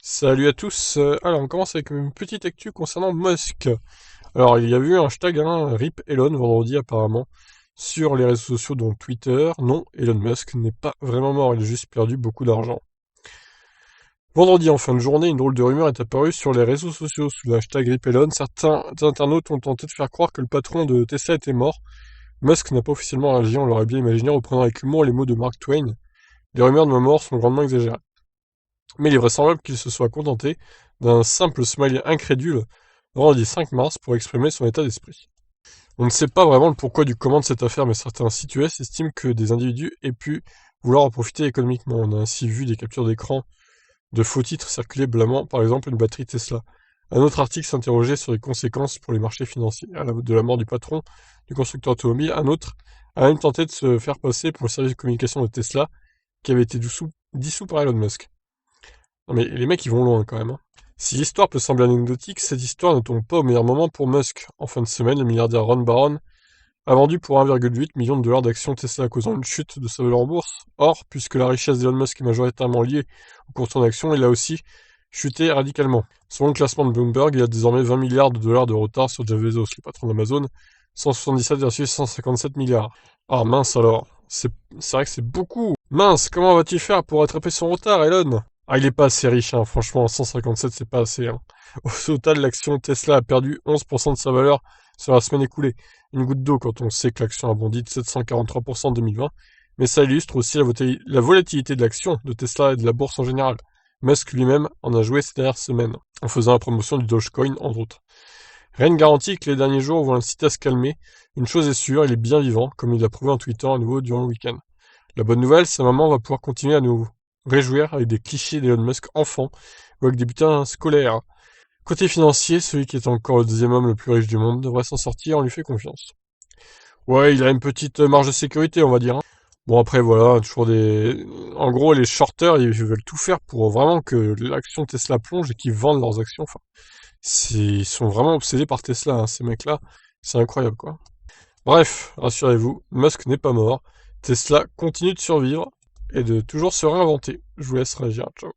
Salut à tous. Alors, on commence avec une petite actu concernant Musk. Alors, il y a eu un hashtag, RIP Elon, vendredi apparemment, sur les réseaux sociaux, dont Twitter. Non, Elon Musk n'est pas vraiment mort, il a juste perdu beaucoup d'argent. Vendredi, en fin de journée, une drôle de rumeur est apparue sur les réseaux sociaux sous le hashtag RIP Elon. Certains internautes ont tenté de faire croire que le patron de Tesla était mort. Musk n'a pas officiellement réagi, on l'aurait bien imaginé, reprenant avec humour les mots de Mark Twain. Les rumeurs de ma mort sont grandement exagérées. Mais il est vraisemblable qu'il se soit contenté d'un simple smiley incrédule vendredi 5 mars pour exprimer son état d'esprit. On ne sait pas vraiment le pourquoi du comment de cette affaire, mais certains sites US estiment que des individus aient pu vouloir en profiter économiquement. On a ainsi vu des captures d'écran de faux titres circuler blâmant par exemple une batterie Tesla. Un autre article s'interrogeait sur les conséquences pour les marchés financiers de la mort du patron du constructeur automobile. Un autre a même tenté de se faire passer pour le service de communication de Tesla qui avait été dissous par Elon Musk. Non mais les mecs ils vont loin quand même, hein. Si l'histoire peut sembler anecdotique, cette histoire ne tombe pas au meilleur moment pour Musk. En fin de semaine, le milliardaire Ron Baron a vendu pour 1,8 million de dollars d'actions Tesla causant une chute de sa valeur en bourse. Or, puisque la richesse d'Elon Musk est majoritairement liée au cours de son action, il a aussi chuté radicalement. Selon le classement de Bloomberg, il a désormais 20 milliards de dollars de retard sur Jeff Bezos, le patron d'Amazon, 177 versus 157 milliards. Ah mince alors, c'est vrai que c'est beaucoup. Mince, comment va-t-il faire pour rattraper son retard, Elon? Ah, il est pas assez riche, hein. Franchement, 157, c'est pas assez, hein. Au total, l'action Tesla a perdu 11% de sa valeur sur la semaine écoulée. Une goutte d'eau quand on sait que l'action a bondi de 743% en 2020. Mais ça illustre aussi la volatilité de l'action de Tesla et de la bourse en général. Musk lui-même en a joué ces dernières semaines, en faisant la promotion du Dogecoin, entre autres. Rien ne garantit que les derniers jours vont l'inciter à se calmer. Une chose est sûre, il est bien vivant, comme il l'a prouvé en tweetant à nouveau durant le week-end. La bonne nouvelle, sa maman va pouvoir continuer à nous réjouir avec des clichés d'Elon Musk enfant ou avec des butins scolaires. Côté financier, celui qui est encore le deuxième homme le plus riche du monde devrait s'en sortir, on lui fait confiance. Ouais, il a une petite marge de sécurité, on va dire, hein. Bon après voilà, toujours des... En gros, les shorters, ils veulent tout faire pour vraiment que l'action Tesla plonge et qu'ils vendent leurs actions. Enfin, ils sont vraiment obsédés par Tesla, hein, ces mecs-là. C'est incroyable, quoi. Bref, rassurez-vous, Musk n'est pas mort. Tesla continue de survivre et de toujours se réinventer. Je vous laisse réagir. Ciao.